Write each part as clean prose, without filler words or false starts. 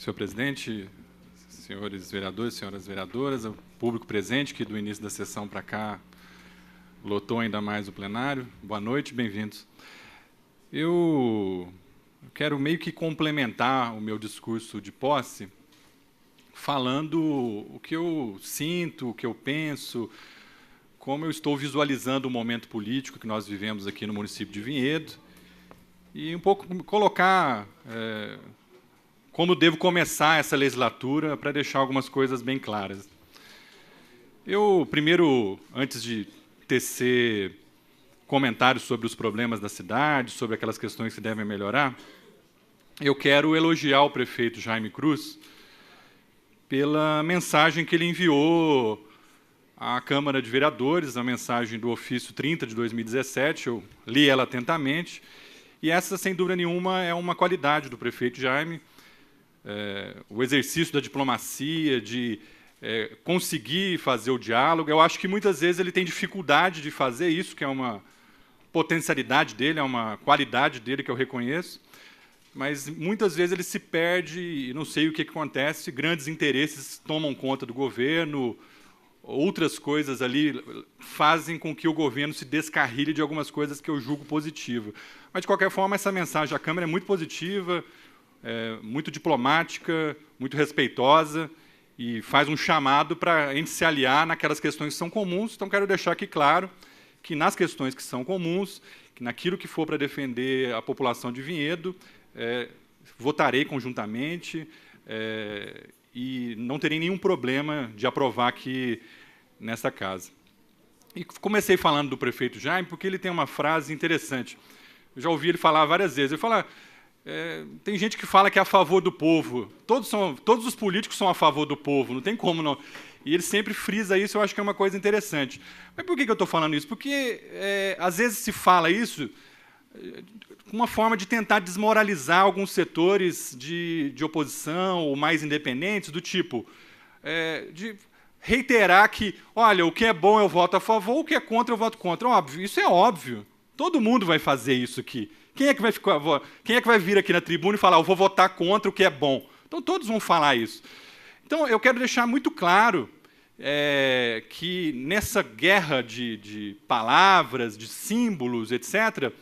Senhor presidente, senhores vereadores, senhoras vereadoras, o público presente, que do início da sessão para cá lotou ainda mais o plenário. Boa noite, bem-vindos. Eu quero meio que complementar o meu discurso de posse, falando o que eu sinto, o que eu penso, como eu estou visualizando o momento político que nós vivemos aqui no município de Vinhedo, e um pouco colocar como devo começar essa legislatura para deixar algumas coisas bem claras. Eu, primeiro, antes de tecer comentários sobre os problemas da cidade, sobre aquelas questões que devem melhorar, eu quero elogiar o prefeito Jaime Cruz pela mensagem que ele enviou à Câmara de Vereadores, a mensagem do ofício 30 de 2017, eu li ela atentamente, e essa, sem dúvida nenhuma, é uma qualidade do prefeito Jaime, o exercício da diplomacia, de conseguir fazer o diálogo. Eu acho que muitas vezes ele tem dificuldade de fazer isso, que é uma potencialidade dele, é uma qualidade dele que eu reconheço, mas muitas vezes ele se perde e não sei o que acontece, grandes interesses tomam conta do governo, outras coisas ali fazem com que o governo se descarrilhe de algumas coisas que eu julgo positivo. Mas, de qualquer forma, essa mensagem da Câmara é muito positiva, muito diplomática, muito respeitosa, e faz um chamado para a gente se aliar naquelas questões que são comuns. Então, quero deixar aqui claro que, nas questões que são comuns, que naquilo que for para defender a população de Vinhedo, votarei conjuntamente e não terei nenhum problema de aprovar aqui nesta casa. E comecei falando do prefeito Jaime, porque ele tem uma frase interessante. Eu já ouvi ele falar várias vezes. Ele fala... tem gente que fala que é a favor do povo. Todos os políticos são a favor do povo, não tem como não. E ele sempre frisa isso, eu acho que é uma coisa interessante. Mas por que eu estou falando isso? Porque, às vezes, se fala isso com uma forma de tentar desmoralizar alguns setores de oposição ou mais independentes, do tipo, de reiterar que, olha, o que é bom eu voto a favor, o que é contra eu voto contra. Óbvio, isso é óbvio. Todo mundo vai fazer isso aqui. Quem é que vai vir aqui na tribuna e falar, eu vou votar contra o que é bom? Então, todos vão falar isso. Então, eu quero deixar muito claro que, nessa guerra de palavras, de símbolos, etc.,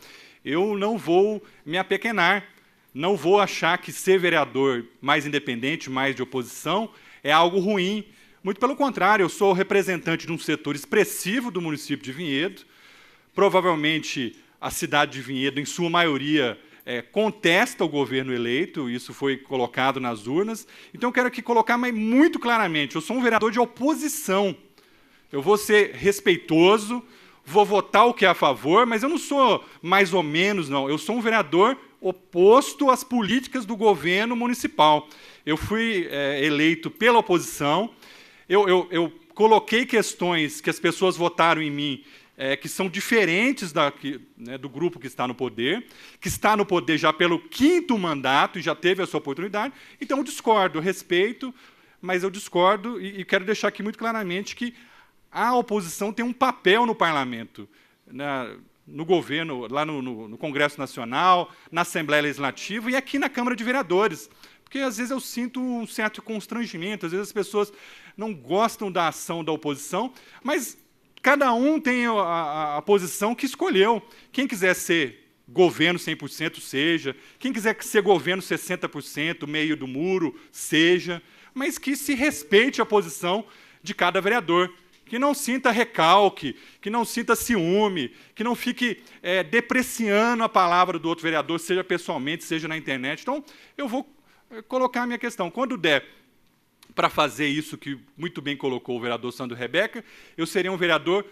eu não vou me apequenar, não vou achar que ser vereador mais independente, mais de oposição, é algo ruim. Muito pelo contrário, eu sou representante de um setor expressivo do município de Vinhedo, provavelmente a cidade de Vinhedo, em sua maioria, contesta o governo eleito, isso foi colocado nas urnas. Então, eu quero aqui colocar muito claramente, eu sou um vereador de oposição. Eu vou ser respeitoso, vou votar o que é a favor, mas eu não sou mais ou menos, não. Eu sou um vereador oposto às políticas do governo municipal. Eu fui eleito pela oposição, eu coloquei questões que as pessoas votaram em mim, que são diferentes do grupo que está no poder já pelo 5º mandato e já teve a sua oportunidade. Então, eu discordo, eu respeito, mas eu discordo e quero deixar aqui muito claramente que a oposição tem um papel no parlamento, no governo, lá no Congresso Nacional, na Assembleia Legislativa e aqui na Câmara de Vereadores. Porque, às vezes, eu sinto um certo constrangimento, às vezes as pessoas não gostam da ação da oposição, mas cada um tem a posição que escolheu. Quem quiser ser governo 100%, seja. Quem quiser ser governo 60%, meio do muro, seja. Mas que se respeite a posição de cada vereador. Que não sinta recalque, que não sinta ciúme, que não fique depreciando a palavra do outro vereador, seja pessoalmente, seja na internet. Então, eu vou colocar a minha questão. Quando der para fazer isso que muito bem colocou o vereador Sandro Rebeca, eu seria um vereador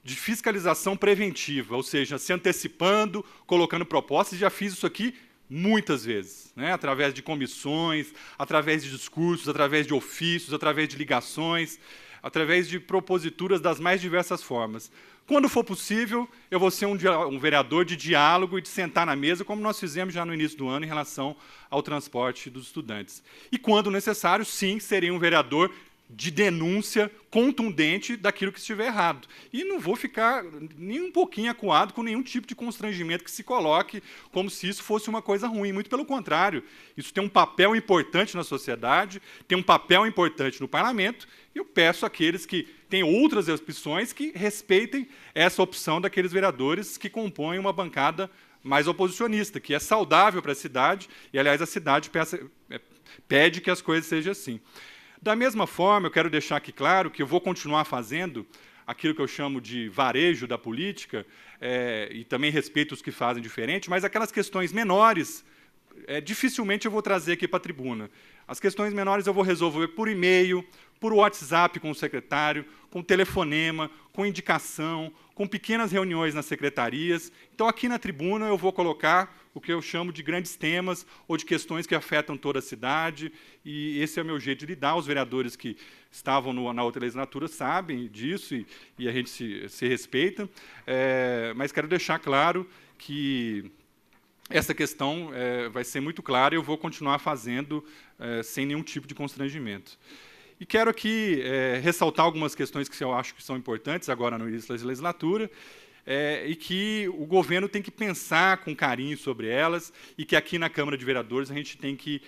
de fiscalização preventiva, ou seja, se antecipando, colocando propostas, e já fiz isso aqui muitas vezes, através de comissões, através de discursos, através de ofícios, através de ligações, através de proposituras das mais diversas formas. Quando for possível, eu vou ser um vereador de diálogo e de sentar na mesa, como nós fizemos já no início do ano em relação ao transporte dos estudantes. E, quando necessário, sim, serei um vereador de denúncia contundente daquilo que estiver errado. E não vou ficar nem um pouquinho acuado com nenhum tipo de constrangimento que se coloque como se isso fosse uma coisa ruim. Muito pelo contrário. Isso tem um papel importante na sociedade, tem um papel importante no parlamento, e eu peço àqueles que têm outras opções que respeitem essa opção daqueles vereadores que compõem uma bancada mais oposicionista, que é saudável para a cidade, e, aliás, a cidade pede que as coisas sejam assim. Da mesma forma, eu quero deixar aqui claro que eu vou continuar fazendo aquilo que eu chamo de varejo da política, e também respeito os que fazem diferente, mas aquelas questões menores, dificilmente eu vou trazer aqui para a tribuna. As questões menores eu vou resolver por e-mail, por WhatsApp com o secretário, com telefonema, com indicação, com pequenas reuniões nas secretarias. Então, aqui na tribuna, eu vou colocar o que eu chamo de grandes temas ou de questões que afetam toda a cidade, e esse é o meu jeito de lidar. Os vereadores que estavam na outra legislatura sabem disso, e a gente se respeita, mas quero deixar claro que essa questão vai ser muito clara e eu vou continuar fazendo sem nenhum tipo de constrangimento. E quero aqui ressaltar algumas questões que eu acho que são importantes agora no início da legislatura, e que o governo tem que pensar com carinho sobre elas, e que aqui na Câmara de Vereadores a gente tem que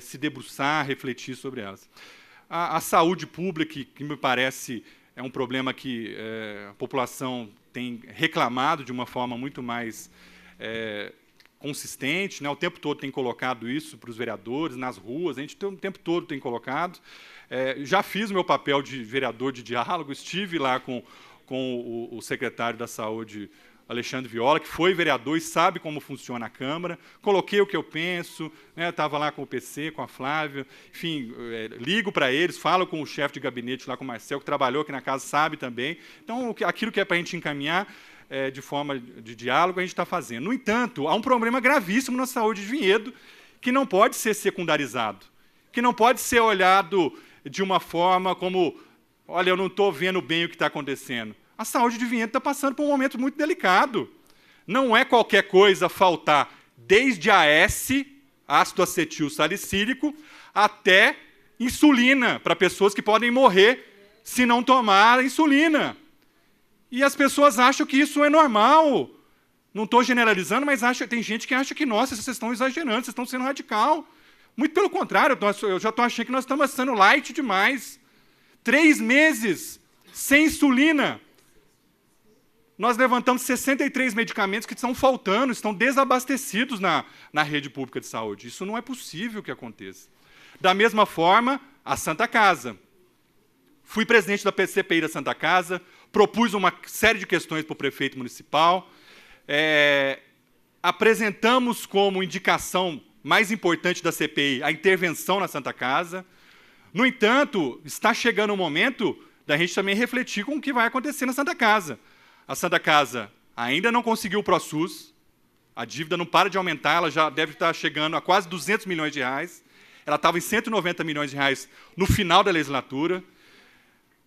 se debruçar, refletir sobre elas. A saúde pública, que me parece é um problema que a população tem reclamado de uma forma muito mais consistente, né? O tempo todo tem colocado isso para os vereadores, nas ruas, a gente o tempo todo tem colocado. Já fiz o meu papel de vereador de diálogo, estive lá com o secretário da Saúde, Alexandre Viola, que foi vereador e sabe como funciona a Câmara. Coloquei o que eu penso, estava lá com o PC, com a Flávia, enfim, ligo para eles, falo com o chefe de gabinete lá, com o Marcel, que trabalhou aqui na casa, sabe também. Então, aquilo que é para a gente encaminhar de forma de diálogo, a gente está fazendo. No entanto, há um problema gravíssimo na saúde de Vinhedo, que não pode ser secundarizado, que não pode ser olhado de uma forma como, olha, eu não estou vendo bem o que está acontecendo. A saúde de Vinhedo está passando por um momento muito delicado. Não é qualquer coisa faltar desde AS, ácido acetil salicílico, até insulina, para pessoas que podem morrer se não tomar insulina. E as pessoas acham que isso é normal. Não estou generalizando, mas tem gente que acha que, nossa, vocês estão exagerando, vocês estão sendo radical. Muito pelo contrário, eu já estou achando que nós estamos sendo light demais. 3 meses sem insulina. Nós levantamos 63 medicamentos que estão faltando, estão desabastecidos na rede pública de saúde. Isso não é possível que aconteça. Da mesma forma, a Santa Casa. Fui presidente da CPI da Santa Casa, propus uma série de questões para o prefeito municipal, apresentamos como indicação mais importante da CPI a intervenção na Santa Casa. No entanto, está chegando o momento da gente também refletir com o que vai acontecer na Santa Casa. A Santa Casa ainda não conseguiu o ProSUS, a dívida não para de aumentar, ela já deve estar chegando a quase 200 milhões de reais, ela estava em 190 milhões de reais no final da legislatura.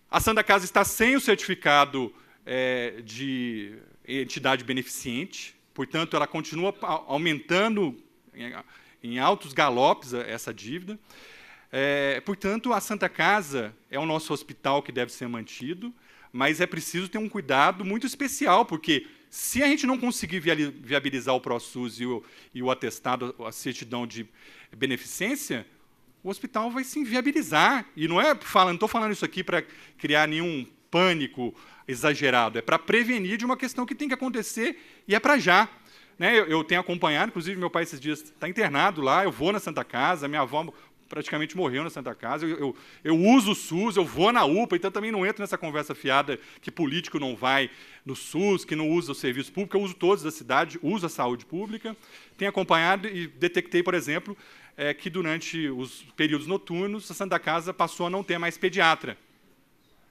A Santa Casa está sem o certificado de entidade beneficente, portanto, ela continua aumentando em altos galopes essa dívida. Portanto, a Santa Casa é o nosso hospital que deve ser mantido, mas é preciso ter um cuidado muito especial, porque se a gente não conseguir viabilizar o ProSUS e o atestado, a certidão de beneficência, o hospital vai se inviabilizar. E não estou falando isso aqui para criar nenhum pânico exagerado, é para prevenir de uma questão que tem que acontecer e é para já. Eu tenho acompanhado, inclusive meu pai esses dias está internado lá, eu vou na Santa Casa, minha avó praticamente morreu na Santa Casa, eu uso o SUS, eu vou na UPA, então também não entro nessa conversa fiada que político não vai no SUS, que não usa o serviço público, eu uso todos da cidade, uso a saúde pública. Tenho acompanhado e detectei, por exemplo, que durante os períodos noturnos a Santa Casa passou a não ter mais pediatra.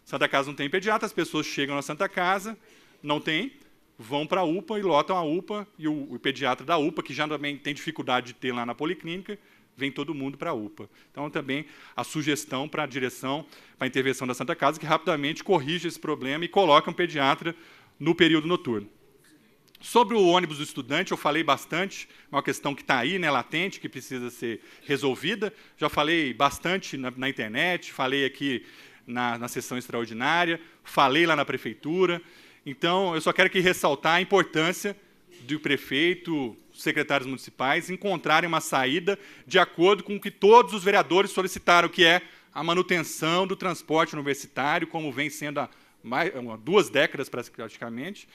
Santa Casa não tem pediatra, as pessoas chegam na Santa Casa, não tem, vão para a UPA e lotam a UPA, e o pediatra da UPA, que já também tem dificuldade de ter lá na policlínica, vem todo mundo para a UPA. Então, também a sugestão para a direção, para a intervenção da Santa Casa, que rapidamente corrige esse problema e coloca um pediatra no período noturno. Sobre o ônibus do estudante, eu falei bastante, é uma questão que está aí, né, latente, que precisa ser resolvida. Já falei bastante na internet, falei aqui na sessão extraordinária, falei lá na prefeitura. Então, eu só quero aqui ressaltar a importância do prefeito, secretários municipais, encontrarem uma saída de acordo com o que todos os vereadores solicitaram, que é a manutenção do transporte universitário, como vem sendo há 2 décadas, praticamente,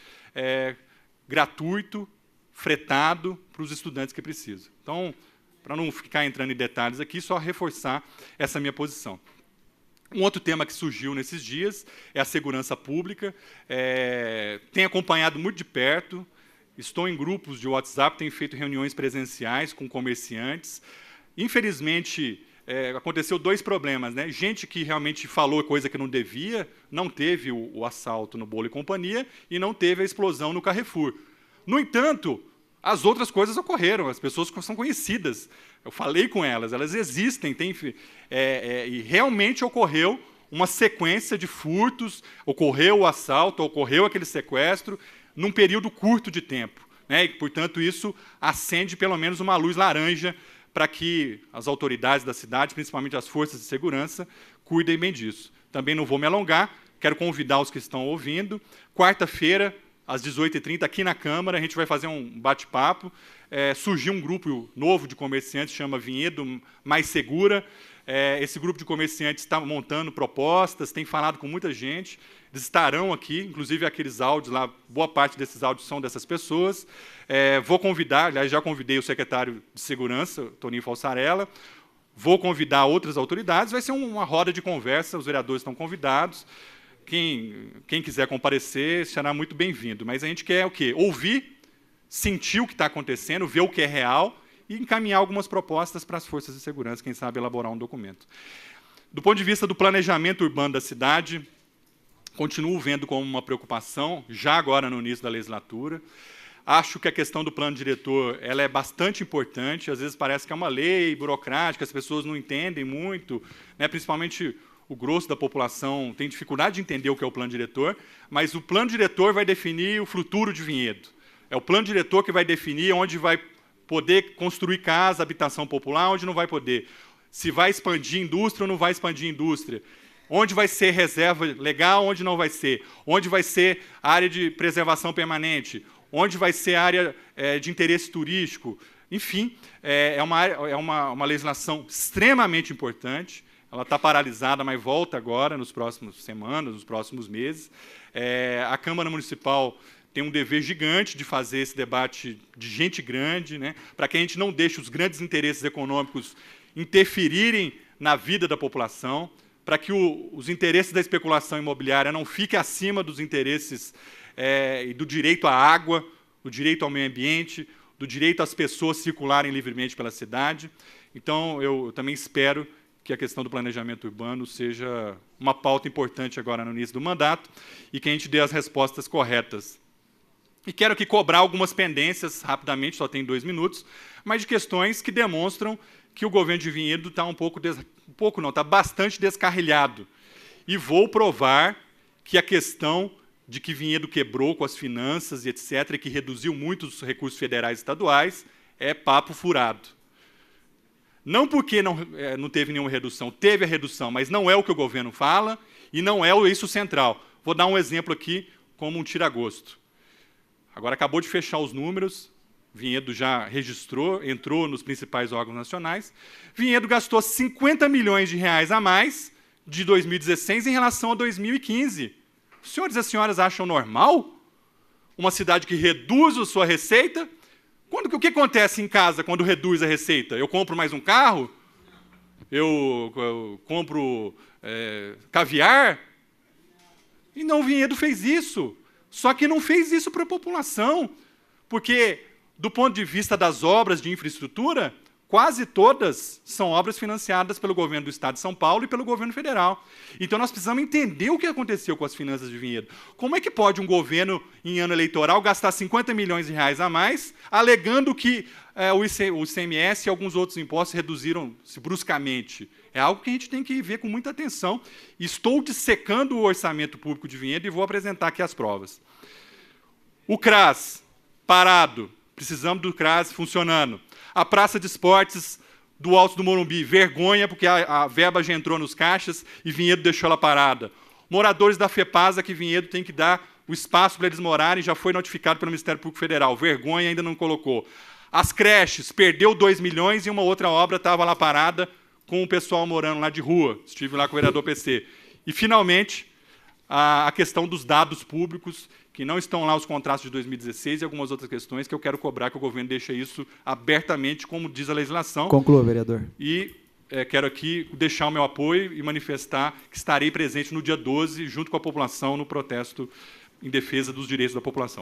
gratuito, fretado para os estudantes que precisam. Então, para não ficar entrando em detalhes aqui, só reforçar essa minha posição. Um outro tema que surgiu nesses dias é a segurança pública. Tenho acompanhado muito de perto, estou em grupos de WhatsApp, tenho feito reuniões presenciais com comerciantes. Infelizmente, aconteceu 2 problemas, né? Gente que realmente falou coisa que não devia, não teve o assalto no Bolo e Companhia e não teve a explosão no Carrefour. No entanto, as outras coisas ocorreram, as pessoas são conhecidas. Eu falei com elas, elas existem, e realmente ocorreu uma sequência de furtos, ocorreu o assalto, ocorreu aquele sequestro, num período curto de tempo, né? E, portanto, isso acende pelo menos uma luz laranja para que as autoridades da cidade, principalmente as forças de segurança, cuidem bem disso. Também não vou me alongar, quero convidar os que estão ouvindo. Quarta-feira, às 18h30, aqui na Câmara, a gente vai fazer um bate-papo. Surgiu um grupo novo de comerciantes, chama Vinhedo Mais Segura. Esse grupo de comerciantes está montando propostas, tem falado com muita gente. Eles estarão aqui, inclusive aqueles áudios lá, boa parte desses áudios são dessas pessoas. Vou convidar, aliás, já convidei o secretário de Segurança, Toninho Falsarella, vou convidar outras autoridades, vai ser uma roda de conversa, os vereadores estão convidados. Quem quiser comparecer será muito bem-vindo. Mas a gente quer o quê? Ouvir, sentir o que está acontecendo, ver o que é real e encaminhar algumas propostas para as forças de segurança, quem sabe elaborar um documento. Do ponto de vista do planejamento urbano da cidade, continuo vendo como uma preocupação, já agora no início da legislatura. Acho que a questão do plano diretor ela é bastante importante, às vezes parece que é uma lei burocrática, as pessoas não entendem muito, né, principalmente o grosso da população tem dificuldade de entender o que é o plano diretor, mas o plano diretor vai definir o futuro de Vinhedo. É o plano diretor que vai definir onde vai poder construir casa, habitação popular, onde não vai poder. Se vai expandir indústria ou não vai expandir indústria. Onde vai ser reserva legal, onde não vai ser. Onde vai ser área de preservação permanente. Onde vai ser área de interesse turístico. Enfim, é uma legislação extremamente importante. Ela está paralisada, mas volta agora, nas próximas semanas, nos próximos meses. A Câmara Municipal tem um dever gigante de fazer esse debate de gente grande, né, para que a gente não deixe os grandes interesses econômicos interferirem na vida da população, para que os interesses da especulação imobiliária não fiquem acima dos interesses do direito à água, do direito ao meio ambiente, do direito às pessoas circularem livremente pela cidade. Então, eu também espero que a questão do planejamento urbano seja uma pauta importante agora no início do mandato e que a gente dê as respostas corretas. E quero aqui cobrar algumas pendências, rapidamente, só tem 2 minutos, mas de questões que demonstram que o governo de Vinhedo está está bastante descarrilhado. E vou provar que a questão de que Vinhedo quebrou com as finanças e etc., e que reduziu muito os recursos federais e estaduais, é papo furado. Não porque não teve nenhuma redução, teve a redução, mas não é o que o governo fala e não é o eixo central. Vou dar um exemplo aqui como um tira-gosto. Agora acabou de fechar os números, Vinhedo já registrou, entrou nos principais órgãos nacionais. Vinhedo gastou 50 milhões de reais a mais de 2016 em relação a 2015. Os senhores e as senhoras acham normal uma cidade que reduz a sua receita? O que acontece em casa quando reduz a receita? Eu compro mais um carro? Eu compro caviar? E não, Vinhedo fez isso. Só que não fez isso para a população, porque, do ponto de vista das obras de infraestrutura, quase todas são obras financiadas pelo governo do Estado de São Paulo e pelo governo federal. Então, nós precisamos entender o que aconteceu com as finanças de Vinhedo. Como é que pode um governo, em ano eleitoral, gastar 50 milhões de reais a mais, alegando que o ICMS e alguns outros impostos reduziram-se bruscamente? É algo que a gente tem que ver com muita atenção. Estou dissecando o orçamento público de Vinhedo e vou apresentar aqui as provas. O CRAS, parado. Precisamos do CRAS funcionando. A Praça de Esportes do Alto do Morumbi, vergonha, porque a verba já entrou nos caixas e Vinhedo deixou ela parada. Moradores da FEPASA, que Vinhedo tem que dar o espaço para eles morarem, já foi notificado pelo Ministério Público Federal. Vergonha, ainda não colocou. As creches, perdeu 2 milhões e uma outra obra estava lá parada com o pessoal morando lá de rua. Estive lá com o vereador PC. E, finalmente, a questão dos dados públicos, que não estão lá os contratos de 2016 e algumas outras questões que eu quero cobrar que o governo deixe isso abertamente, como diz a legislação. Conclua, vereador. E quero aqui deixar o meu apoio e manifestar que estarei presente no dia 12, junto com a população, no protesto em defesa dos direitos da população.